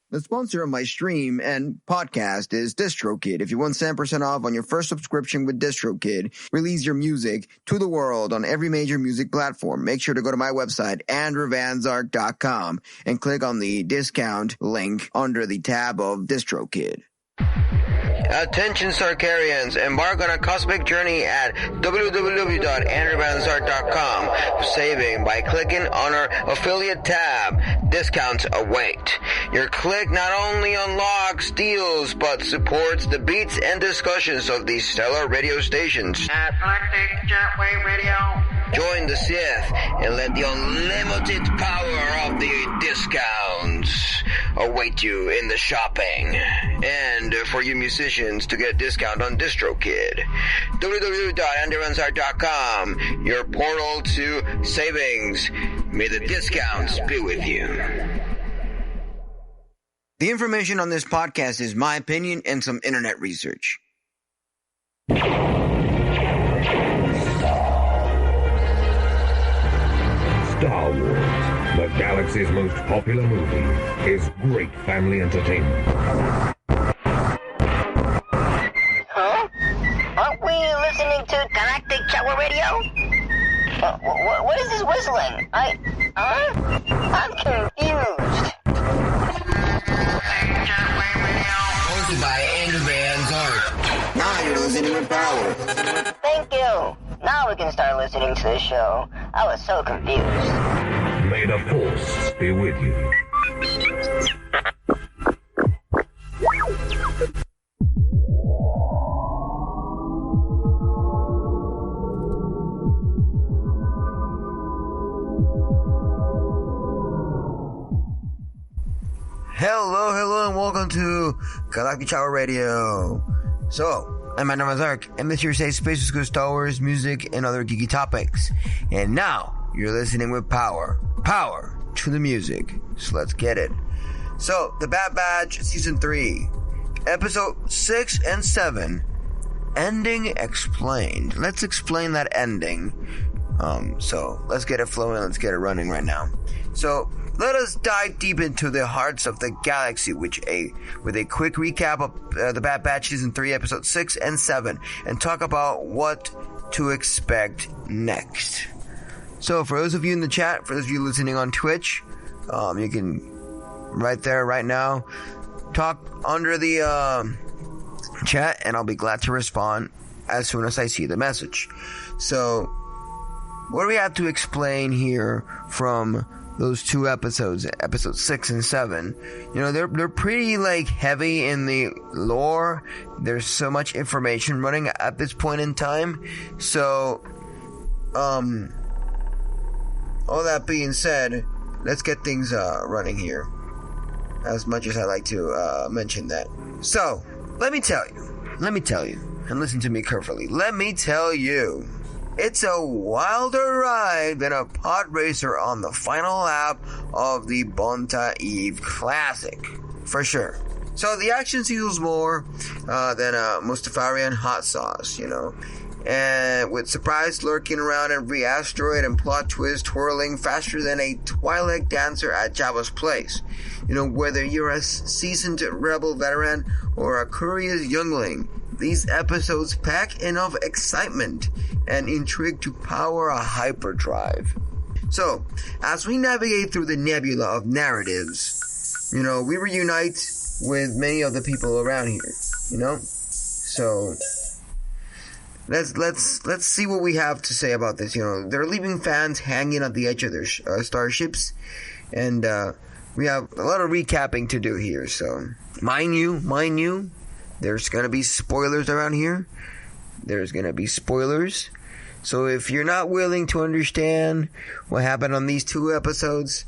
The sponsor of my stream and podcast is DistroKid. If you want 10% off on your first subscription with DistroKid, release your music to the world on every major music platform. Make sure to go to my website, andrewvanzark.com, and click on the discount link under the tab of DistroKid. Attention Sarkarians, embark on a cosmic journey at www.andrewvanzark.com, saving by clicking on our affiliate tab. Discounts await. Your click not only unlocks deals, but supports the beats and discussions of these stellar radio stations. At Galactic ChatWave Radio. Join the Sith and let the unlimited power of the discounts await you in the shopping. And for you musicians to get a discount on DistroKid, www.andrewvanzark.com, your portal to savings. May the discounts be with you. The information on this podcast is my opinion and some internet research. Star Wars, the galaxy's most popular movie, is great family entertainment. Huh? Aren't we listening to Galactic ChatWave Radio? What is this whistling? I'm confused. Hosted by Andrew Van Zark. Now you're listening with power. Thank you. Now we can start listening to the show. I was so confused. May the Force be with you. Hello, and welcome to Galactic ChatWave Radio. So, I'm Andrew Van Zark, and this year safe space is good Star Wars, music, and other geeky topics. And now, you're listening with power. Power to the music. So let's get it. So, The Bad Batch, Season 3, Episode 6 and 7, Ending Explained. Let's explain that ending. So, let's get it flowing, let's get it running right now. So, let us dive deep into the hearts of the galaxy with a quick recap of The Bad Batch Season 3, Episodes 6 and 7, and talk about what to expect next. So, for those of you in the chat, for those of you listening on Twitch, you can, right there, right now, talk under the chat, and I'll be glad to respond as soon as I see the message. So, what do we have to explain here from those two episodes, episodes 6 and 7? You know, they're pretty, heavy in the lore. There's so much information running at this point in time. So, all that being said, let's get things running here. As much as I like to mention that. So, let me tell you, and listen to me carefully. Let me tell you, it's a wilder ride than a pod racer on the final lap of the Bonta Eve Classic, for sure. So the action feels more than a Mustafarian hot sauce, you know. And with surprise lurking around every asteroid and plot twist twirling faster than a Twilight dancer at Jabba's place. You know, whether you're a seasoned rebel veteran or a curious youngling, these episodes pack enough excitement and intrigue to power a hyperdrive. So, as we navigate through the nebula of narratives, you know, we reunite with many of the people around here, you know? So, let's see what we have to say about this. You know, they're leaving fans hanging at the edge of their starships, and we have a lot of recapping to do here. So, mind you, there's gonna be spoilers around here. There's gonna be spoilers. So if you're not willing to understand what happened on these two episodes,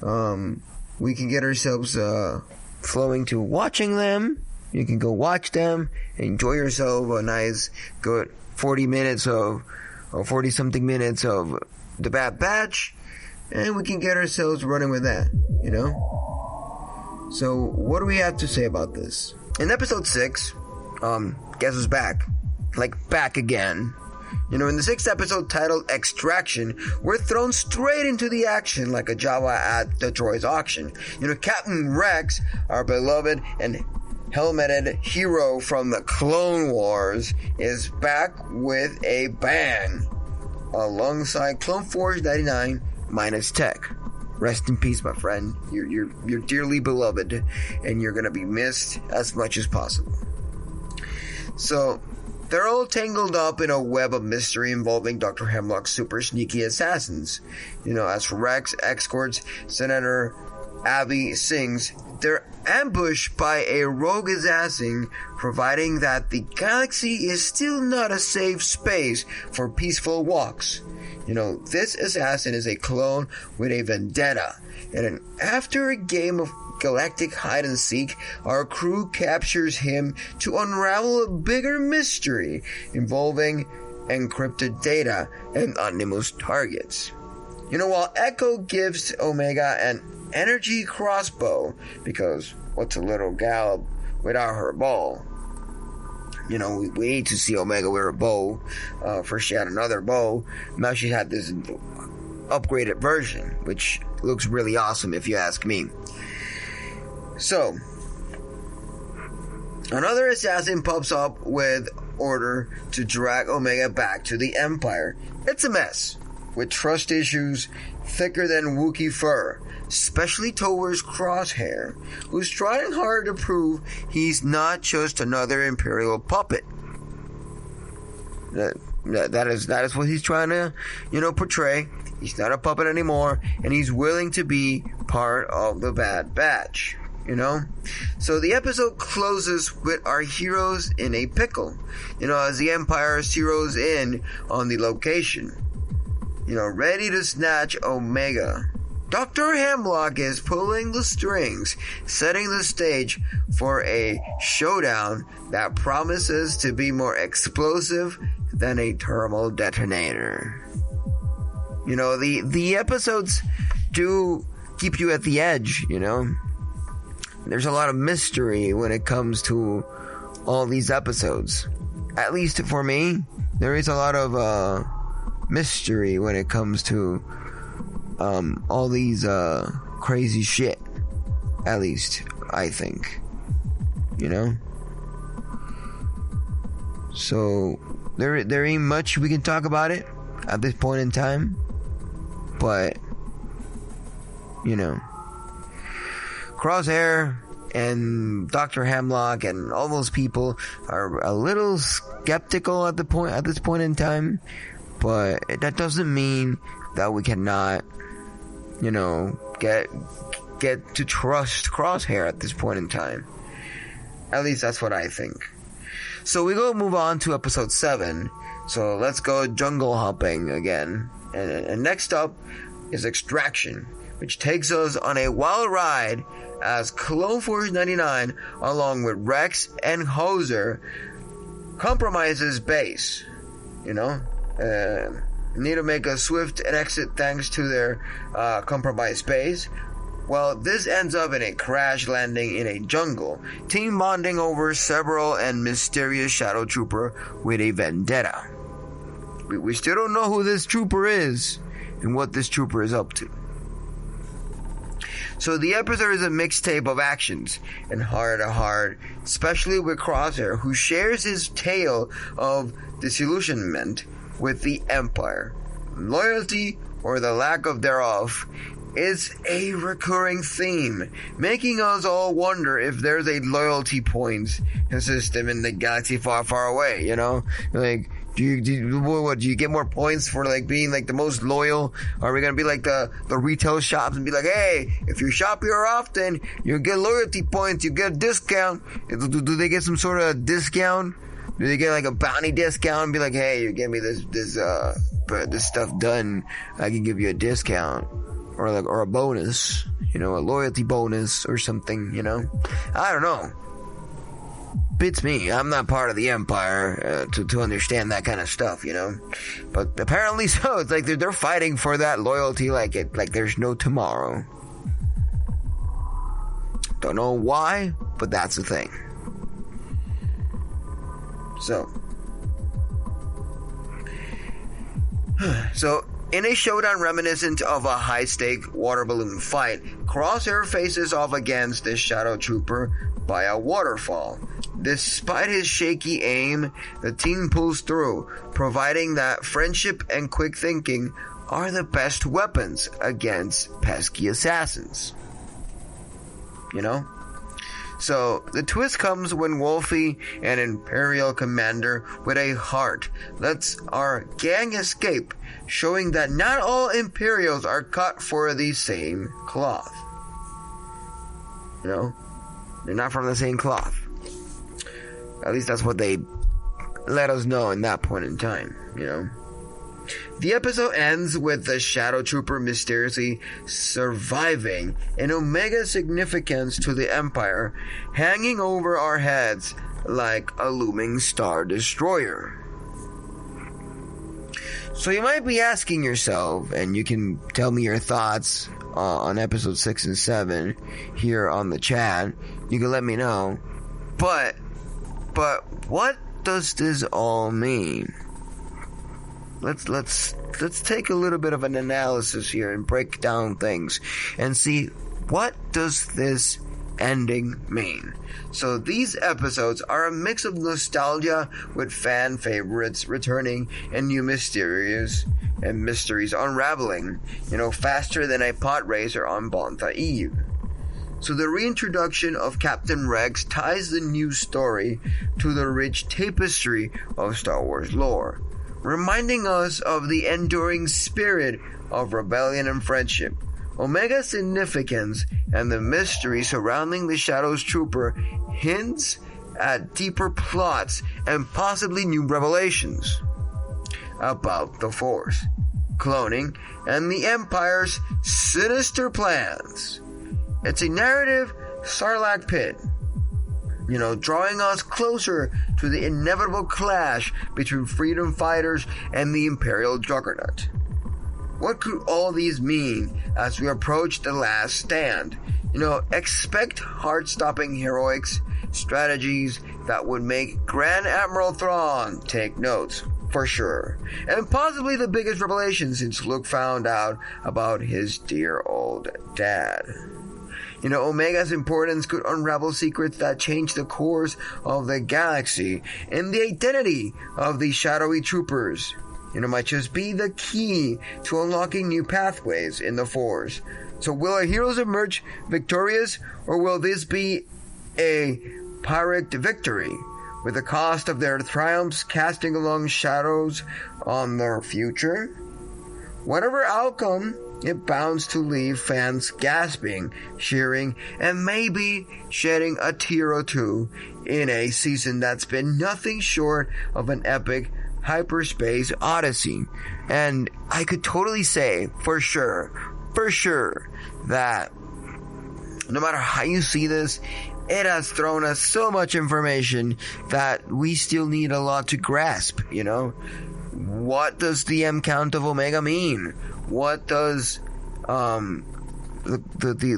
we can get ourselves flowing to watching them. You can go watch them, enjoy yourself a nice, good 40 minutes or 40 something minutes of The Bad Batch, and we can get ourselves running with that, you know? So what do we have to say about this? In episode 6, guess who's back? Back again. In the 6th episode titled Extraction, we're thrown straight into the action like a Java at the Troy's auction. Captain Rex, our beloved and helmeted hero from the Clone Wars, is back with a bang, alongside Clone Force 99 minus Tech. Rest in peace, my friend. You're dearly beloved, and you're gonna be missed as much as possible. So, they're all tangled up in a web of mystery involving Dr. Hemlock's super sneaky assassins. As Rex escorts Senator Abby Sings, they're ambushed by a rogue assassin, providing that the galaxy is still not a safe space for peaceful walks. This assassin is a clone with a vendetta, and after a game of galactic hide and seek, our crew captures him to unravel a bigger mystery involving encrypted data and anonymous targets. While Echo gives Omega an energy crossbow, because what's a little gal without her bow? We need to see Omega wear a bow. First she had another bow, now she had this upgraded version, which looks really awesome if you ask me. So, another assassin pops up with order to drag Omega back to the Empire. It's a mess, with trust issues thicker than Wookiee fur, especially towards Crosshair, who's trying hard to prove he's not just another Imperial puppet. That is what he's trying to, portray. He's not a puppet anymore, and he's willing to be part of the Bad Batch. So the episode closes with our heroes in a pickle, as the Empire zeroes in on the location, ready to snatch Omega. Dr. Hemlock is pulling the strings, setting the stage for a showdown that promises to be more explosive than a thermal detonator. The episodes do keep you at the edge, There's a lot of mystery when it comes to all these episodes. At least for me, there is a lot of mystery when it comes to all these crazy shit. At least I think, So there ain't much we can talk about it at this point in time, but Crosshair and Dr. Hemlock and all those people are a little skeptical at this point in time, but that doesn't mean that we cannot, get to trust Crosshair at this point in time. At least that's what I think. So we go move on to episode 7. So let's go jungle hopping again. And next up is Extraction, which takes us on a wild ride as Clone Force 99, along with Rex and Hoser, compromises base. Need to make a swift exit thanks to their compromised base. Well, this ends up in a crash landing in a jungle, team bonding over several and mysterious shadow trooper with a vendetta. We still don't know who this trooper is and what this trooper is up to. So the episode is a mixtape of actions and heart to heart, especially with Crosshair, who shares his tale of disillusionment with the Empire. Loyalty, or the lack of thereof, is a recurring theme, making us all wonder if there's a loyalty points system in the galaxy far, far away, Like, do you get more points for being the most loyal? Are we gonna be like the retail shops and be like, hey, if you shop here often, you get loyalty points, you get a discount? Do they get some sort of discount? Do they get a bounty discount and be like, hey, you get me this stuff done, I can give you a discount or a bonus, a loyalty bonus or something, I don't know. Beats me. I'm not part of the Empire to understand that kind of stuff, But apparently so. It's like they're fighting for that loyalty like there's no tomorrow. Don't know why, but that's the thing. So, So, in a showdown reminiscent of a high-stake water balloon fight, Crosshair faces off against the Shadow Trooper by a waterfall. Despite his shaky aim, the team pulls through, providing that friendship and quick thinking are the best weapons against pesky assassins. You know? So, the twist comes when Wolfie, an Imperial commander with a heart, lets our gang escape, showing that not all Imperials are cut for the same cloth. You know? They're not from the same cloth. At least that's what they let us know in that point in time, you know? The episode ends with the Shadow Trooper mysteriously surviving, an Omega significance to the Empire, hanging over our heads like a looming Star Destroyer. So you might be asking yourself, and you can tell me your thoughts on episode 6 and 7 here on the chat. You can let me know. But what does this all mean? Let's take a little bit of an analysis here and break down things and see, what does this ending mean? So these episodes are a mix of nostalgia with fan favorites returning and new mysteries unraveling, you know, faster than a pod racer on Bonta Eve. So the reintroduction of Captain Rex ties the new story to the rich tapestry of Star Wars lore, reminding us of the enduring spirit of rebellion and friendship, Omega's significance, and the mystery surrounding the Shadows Trooper hints at deeper plots and possibly new revelations about the Force, cloning, and the Empire's sinister plans. It's a narrative Sarlacc pit, you know, drawing us closer to the inevitable clash between freedom fighters and the Imperial Juggernaut. What could all these mean as we approach the last stand? You know, expect heart-stopping heroics, strategies that would make Grand Admiral Thrawn take notes, for sure. And possibly the biggest revelation since Luke found out about his dear old dad. You know, Omega's importance could unravel secrets that change the course of the galaxy, and the identity of the shadowy troopers, you know, might just be the key to unlocking new pathways in the Force. So will our heroes emerge victorious, or will this be a Pyrrhic victory, with the cost of their triumphs casting along shadows on their future? Whatever outcome, it bounds to leave fans gasping, cheering, and maybe shedding a tear or two in a season that's been nothing short of an epic hyperspace odyssey. And I could totally say, for sure, that no matter how you see this, it has thrown us so much information that we still need a lot to grasp, you know? What does the M count of Omega mean? What does the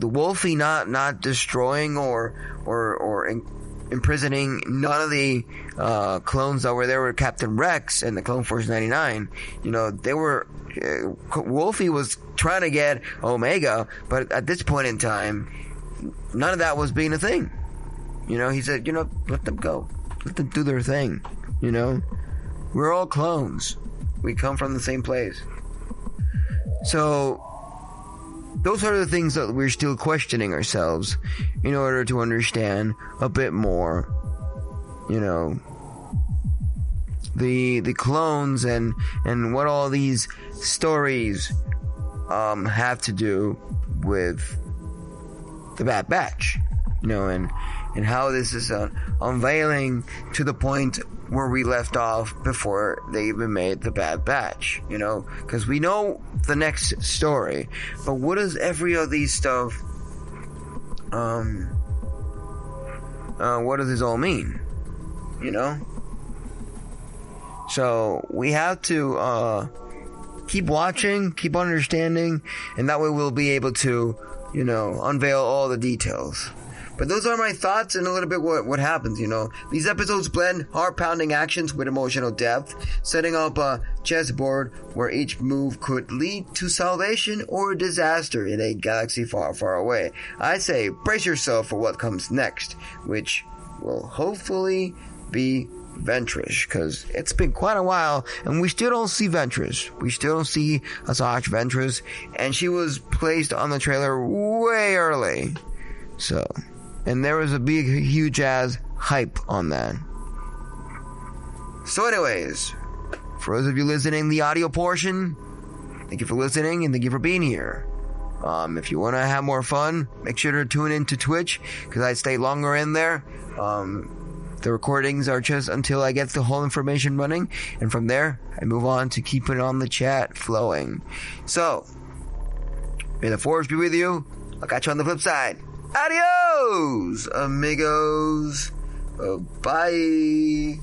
Wolfie not destroying or imprisoning none of the clones that were there with Captain Rex and the Clone Force 99? You know, they were Wolfie was trying to get Omega, but at this point in time, none of that was being a thing. You know, he said, you know, let them go, let them do their thing. You know, we're all clones. We come from the same place. So, those are the things that we're still questioning ourselves in order to understand a bit more, you know, the clones and what all these stories have to do with the Bad Batch, you know, and how this is unveiling to the point where we left off before they even made the Bad Batch, you know, because we know the next story, but what does every of these stuff, what does this all mean, you know? So we have to keep watching, keep understanding, and that way we'll be able to, you know, unveil all the details. But those are my thoughts and a little bit what happens, you know. These episodes blend heart-pounding actions with emotional depth, setting up a chessboard where each move could lead to salvation or disaster in a galaxy far, far away. I say, brace yourself for what comes next, which will hopefully be Ventress, because it's been quite a while and we still don't see Ventress. We still don't see Asajj Ventress, and she was placed on the trailer way early. So, and there was a big, huge ass hype on that. So anyways, for those of you listening, the audio portion, thank you for listening and thank you for being here. If you want to have more fun, make sure to tune into Twitch, because I stay longer in there. The recordings are just until I get the whole information running, and from there, I move on to keeping on the chat flowing. So, may the force be with you. I'll catch you on the flip side. Adios, amigos. Bye.